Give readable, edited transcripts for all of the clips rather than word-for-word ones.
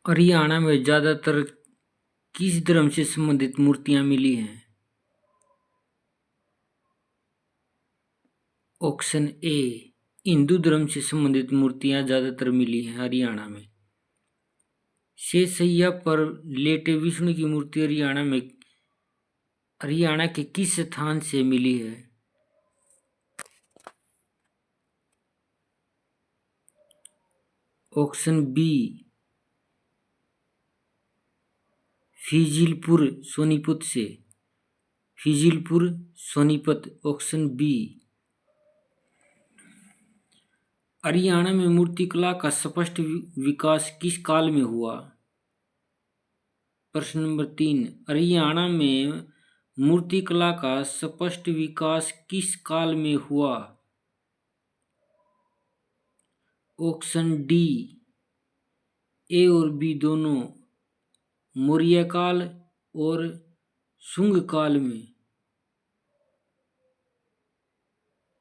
हरियाणा में ज्यादातर किस धर्म से संबंधित मूर्तियां मिली हैं? ऑप्शन ए, हिंदू धर्म से संबंधित मूर्तियां ज्यादातर मिली हैं हरियाणा में। शेषैया पर लेटे विष्णु की मूर्ति हरियाणा के किस स्थान से मिली है? ऑप्शन बी, फिजिलपुर सोनीपत से। फिजिलपुर सोनीपत, ऑप्शन बी। हरियाणा में मूर्तिकला का स्पष्ट विकास किस काल में हुआ? प्रश्न नंबर 3, हरियाणा में मूर्तिकला का स्पष्ट विकास किस काल में हुआ? ऑप्शन डी, ए और बी दोनों, मौर्य काल और शुंग काल में।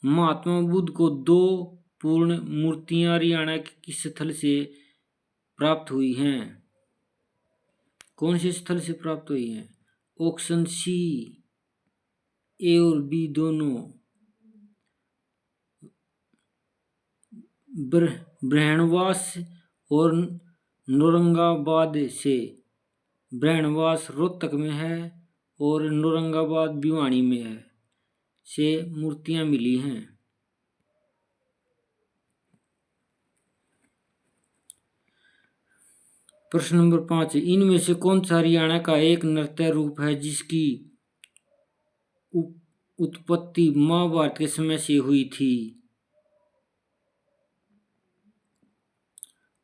महात्मा बुद्ध को 2 पूर्ण मूर्तियां हरियाणा के किस स्थल से प्राप्त हुई हैं? कौन से स्थल से प्राप्त हुई हैं? ऑप्शन सी, ए और बी दोनों, ब्रह्मवास और नौरंगाबाद से। ब्रह्मवास रोहतक में है और नौरंगाबाद भिवानी में है से मूर्तियां मिली हैं। प्रश्न नंबर 5, इनमें से कौन सा हरियाणा का एक नृत्य रूप है जिसकी उत्पत्ति महाभारत के समय से हुई थी?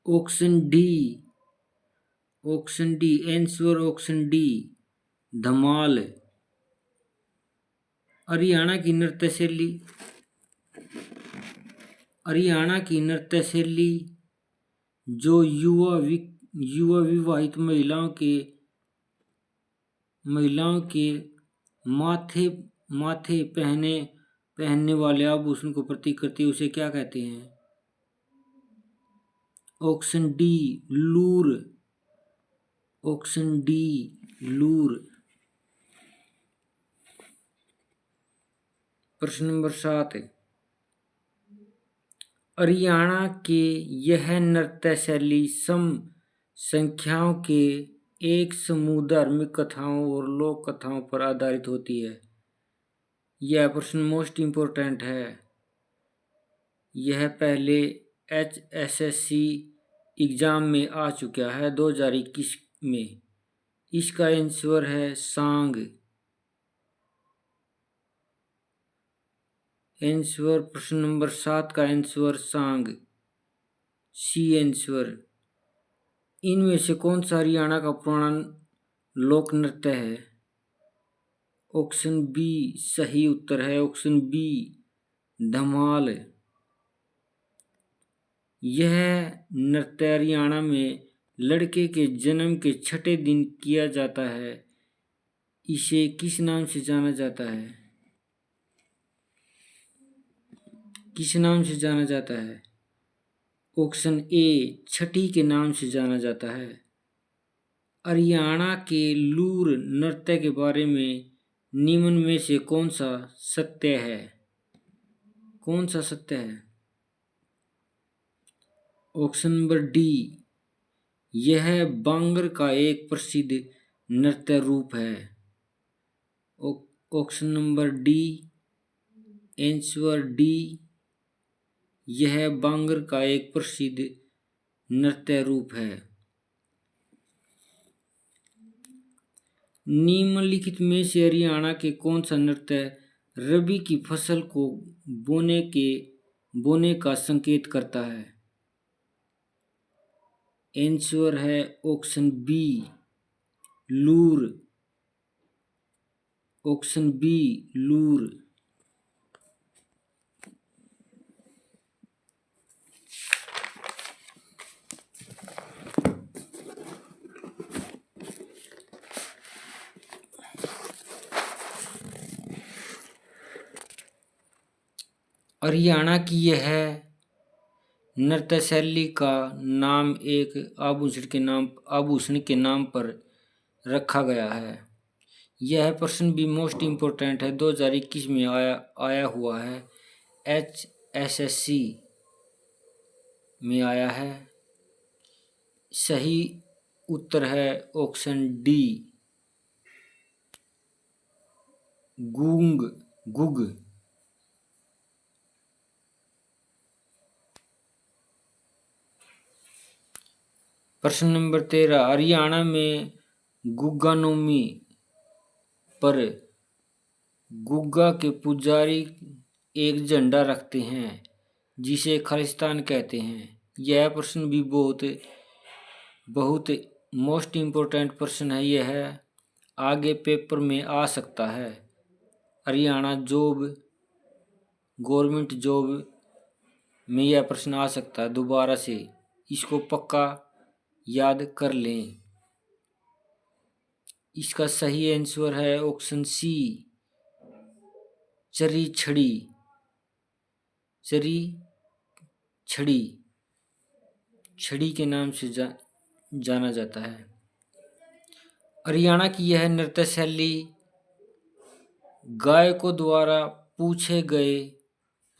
Option D, answer option D, Dhamal. Haryana की नृत्य शैली जो युवा विवाहित महिलाओं के माथे पहनने वाले आभूषण को प्रतीक करती है, उसे क्या कहते हैं? ऑप्शन डी, लूर। ऑप्शन डी, लूर। प्रश्न नंबर 7, हरियाणा के यह नृत्य शैली सम संख्याओं के एक समूह धार्मिक कथाओं और लोक कथाओं पर आधारित होती है। यह प्रश्न मोस्ट इम्पोर्टेंट है। यह पहले HSSC एग्जाम में आ चुका है 2021 में। इसका आंसर है सांग। आंसर प्रश्न नंबर 7 का आंसर सांग, सी आंसर। इनमें से कौन सा हरियाणा का पुराना लोक नृत्य है? ऑप्शन बी सही उत्तर है, ऑप्शन बी, धमाल। यह नृत्य हरियाणा में लड़के के जन्म के 6ठे दिन किया जाता है। इसे किस नाम से जाना जाता है? किस नाम से जाना जाता है? ऑप्शन ए, छठी के नाम से जाना जाता है। हरियाणा के लूर नृत्य के बारे में निम्न में से कौन सा सत्य है? कौन सा सत्य है? ऑप्शन नंबर डी, यह बांगर का एक प्रसिद्ध नृत्य रूप है। Option number D, answer D, यह बांगर का एक प्रसिद्ध नृत्य रूप है। निम्नलिखित में से हरियाणा के कौन सा नृत्य रबी की फसल को बोने का संकेत करता है? आंसर है ऑप्शन बी, लूर। ऑप्शन बी, लूर। हरियाणा की यह नृत्य शैली का नाम एक आभूषण के नाम पर रखा गया है। यह प्रश्न भी मोस्ट इम्पोर्टेंट है, 2021 में आया हुआ है, HSSC में आया है। सही उत्तर है ऑप्शन डी, गुग। प्रश्न नंबर 13, हरियाणा में गुग्गा नौमी पर गुग्गा के पुजारी एक झंडा रखते हैं जिसे खालिस्तान कहते हैं। यह प्रश्न भी बहुत मोस्ट इम्पोर्टेंट प्रश्न है। यह आगे पेपर में आ सकता है। हरियाणा गवर्नमेंट जॉब में यह प्रश्न आ सकता है दोबारा से, इसको पक्का याद कर लें। इसका सही आंसर है ऑप्शन सी, चरी छड़ी के नाम से जाना जाता है। हरियाणा की यह नृत्य शैली गायकों द्वारा पूछे गए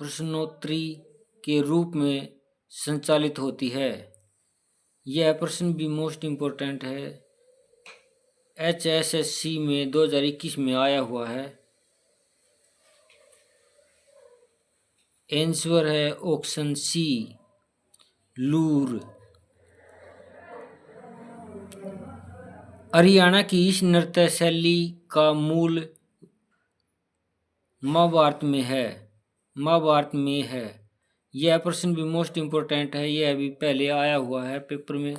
प्रश्नोत्तरी के रूप में संचालित होती है। यह प्रश्न भी मोस्ट इम्पोर्टेंट है, HSSC में 2021 में आया हुआ है। आंसर है ऑप्शन सी, लूर। हरियाणा की इस नृत्य शैली का मूल महाभारत में है। यह प्रश्न भी मोस्ट इम्पोर्टेंट है, यह भी पहले आया हुआ है पेपर में,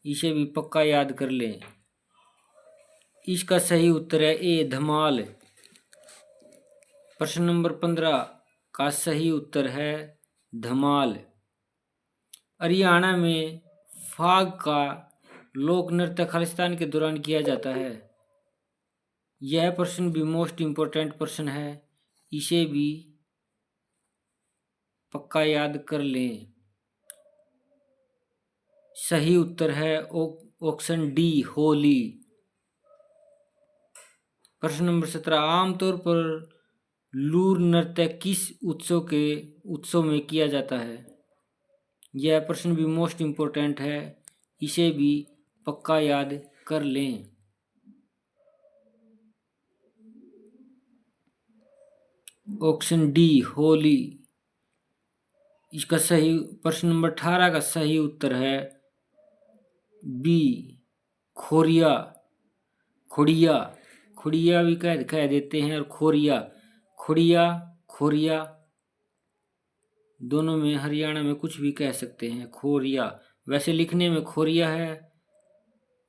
इसे भी पक्का याद कर लें। इसका सही उत्तर है ए, धमाल। प्रश्न नंबर 15 का सही उत्तर है धमाल। हरियाणा में फाग का लोक नृत्य खालिस्तान के दौरान किया जाता है। यह प्रश्न भी मोस्ट इम्पोर्टेंट प्रश्न है, इसे भी पक्का याद कर लें। सही उत्तर है ऑप्शन डी, होली। प्रश्न नंबर 17, आमतौर पर लूर नृत्य किस उत्सव में किया जाता है। यह प्रश्न भी मोस्ट इम्पोर्टेंट है, इसे भी पक्का याद कर लें। Option D, Holi. इसका सही प्रश्न नंबर 18 का सही उत्तर है बी, खोड़िया भी कह देते हैं, और खोरिया दोनों में हरियाणा में कुछ भी कह सकते हैं। खोरिया वैसे लिखने में खोरिया है,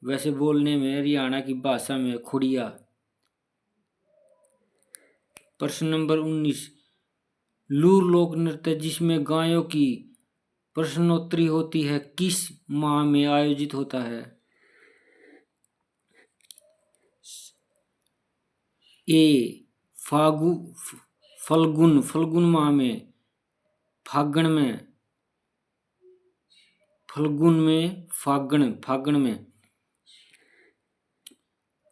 वैसे बोलने में हरियाणा की भाषा में खोड़िया। प्रश्न नंबर 19, लूर लोक नृत्य जिसमें गायों की प्रश्नोत्तरी होती है किस माह में आयोजित होता है। ए, फल्गुन माह में, फागण में।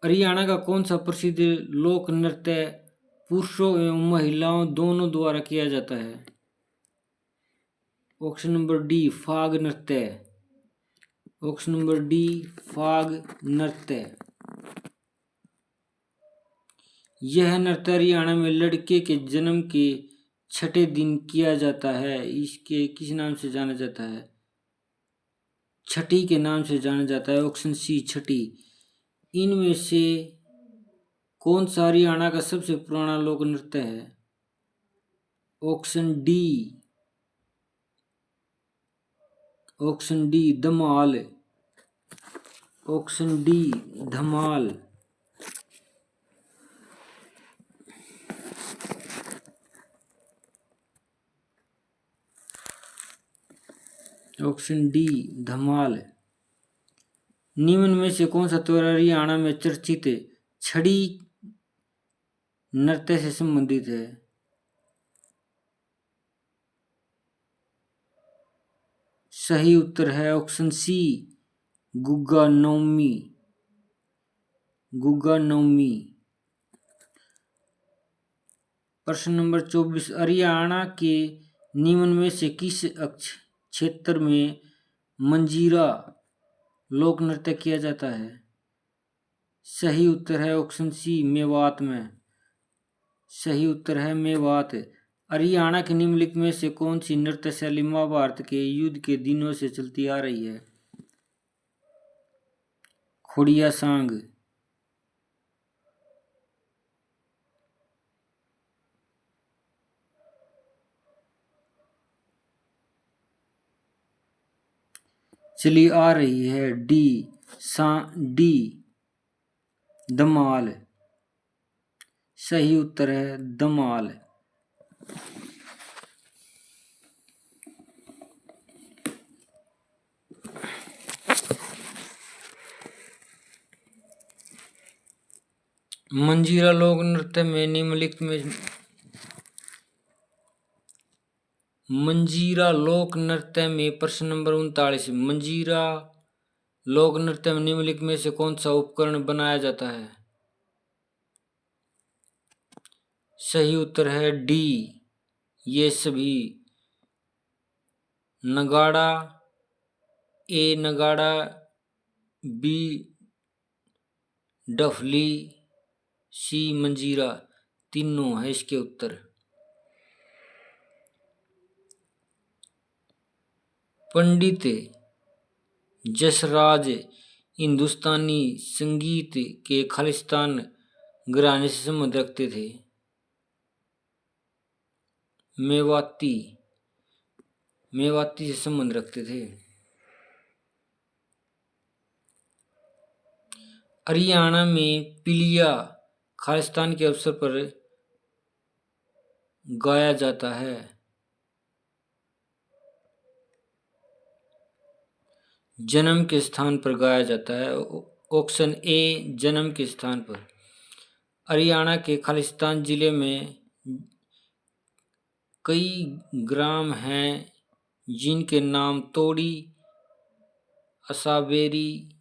हरियाणा का कौन सा प्रसिद्ध लोक नृत्य पुरुषों एवं महिलाओं दोनों द्वारा किया जाता है। ऑप्शन नंबर डी, फाग नृत्य। यह नृत्य हरियाणा में लड़के के जन्म के छठे दिन किया जाता है। इसके किस नाम से जाना जाता है, छठी के नाम से जाना जाता है। ऑप्शन सी, छठी। इनमें से कौन सा हरियाणा का सबसे पुराना लोक नृत्य है। ऑप्शन डी, धमाल। ऑप्शन डी, धमाल। ऑप्शन डी, धमाल। निम्न में से कौन सा त्योहार हरियाणा में चर्चित छड़ी नृत्य से संबंधित है। सही उत्तर है ऑप्शन सी, गुग्गा नवमी। गुग्गा नवमी। प्रश्न नंबर 24, हरियाणा के निम्न में से किस क्षेत्र में मंजीरा लोक नृत्य किया जाता है? सही उत्तर है ऑप्शन सी, मेवात में। सही उत्तर है मेवात। हरियाणा के निम्नलिखित में से कौन सी नृत्य शैली महाभारत के युद्ध के दिनों से चलती आ रही है? खोड़िया सांग। चली आ रही है डी धमाल। सही उत्तर है धमाल। मंजीरा लोक नृत्य में निम्नलिखित में मंजीरा लोक नृत्य में प्रश्न नंबर 39, मंजीरा लोक नृत्य में निम्नलिखित में से कौन सा उपकरण बनाया जाता है? सही उत्तर है डी, ये सभी। नगाड़ा, ए नगाड़ा, बी डफली, सी मंजीरा, तीनों है इसके उत्तर। पंडित जसराज हिंदुस्तानी संगीत के खालिस्तान घराने से संबंध रखते थे। मेवाती से संबंध रखते थे। हरियाणा में पिलिया खालिस्तान के अवसर पर गाया जाता है। जन्म के स्थान पर गाया जाता है। ऑप्शन ए, जन्म के स्थान पर। हरियाणा के खालिस्तान जिले में कई ग्राम हैं जिनके नाम तोड़ी, असाबेरी,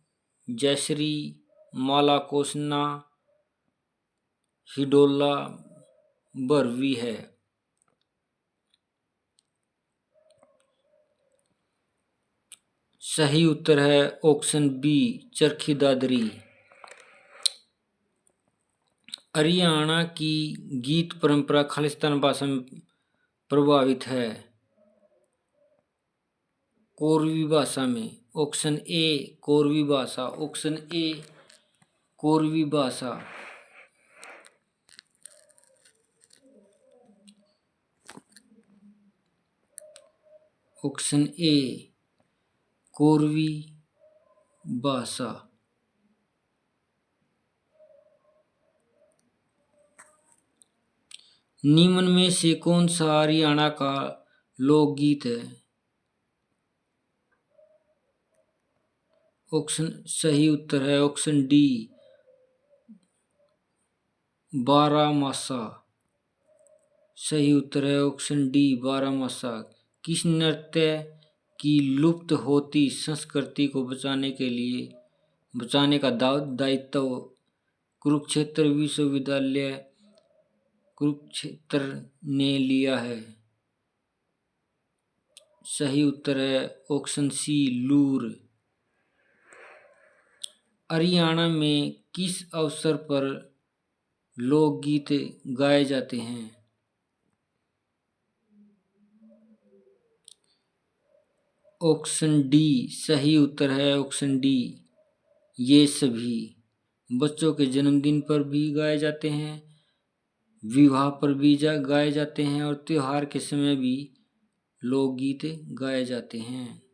जैसरी, मालाकोसना, हिडोला, बरवी है। सही उत्तर है ऑप्शन बी, चरखी दादरी। हरियाणा की गीत परंपरा खालिस्तान भाषा में प्रभावित है। कोरवी भाषा में। ऑप्शन ए कोरवी भाषा। ऑप्शन ए कोरवी भाषा। ऑप्शन ए कोरवी भाषा। निम्न में से कौन सा हरियाणा का लोकगीत है? ऑप्शन सही उत्तर है ऑप्शन डी, बारामासा। सही उत्तर है ऑप्शन डी, बारामासा। किस नृत्य की लुप्त होती संस्कृति को बचाने का दायित्व कुरुक्षेत्र विश्वविद्यालय कुरुक्षेत्र ने लिया है? सही उत्तर है ऑप्शन सी, लूर। हरियाणा में किस अवसर पर लोकगीत गाए जाते हैं? ऑप्शन डी, सही उत्तर है ऑप्शन डी, ये सभी। बच्चों के जन्मदिन पर भी गाए जाते हैं, विवाह पर भी गाए जाते हैं और त्योहार के समय भी लोकगीत गाए जाते हैं।